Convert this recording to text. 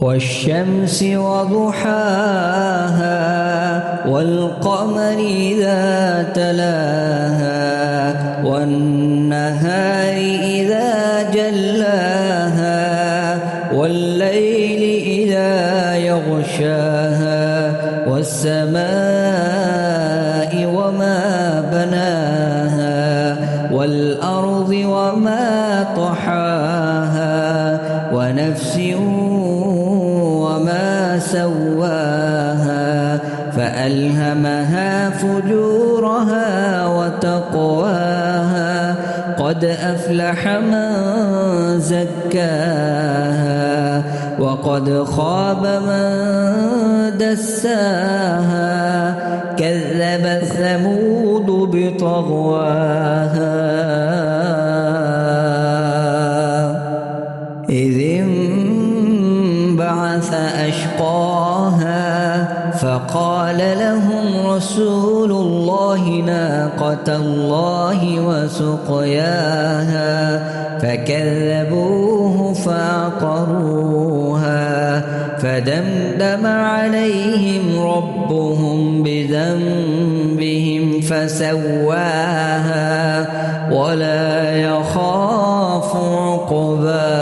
والشمس وضحاها والقمر إذا تلاها والنهار إذا جلاها والليل إذا يغشاها والسماء وما بناها والأرض وما طحاها ونفس وما سواها فألهمها فجورها وتقواها قد أفلح من زكاها وقد خاب من دساها كذبت ثمود بطغواها إذ انبعث أشقاها فقال لهم رسول الله ناقة الله وسقياها فكذبوه فعقروها فدمدم عليهم ربهم بذنبهم فسواها ولا يخاف عقباها.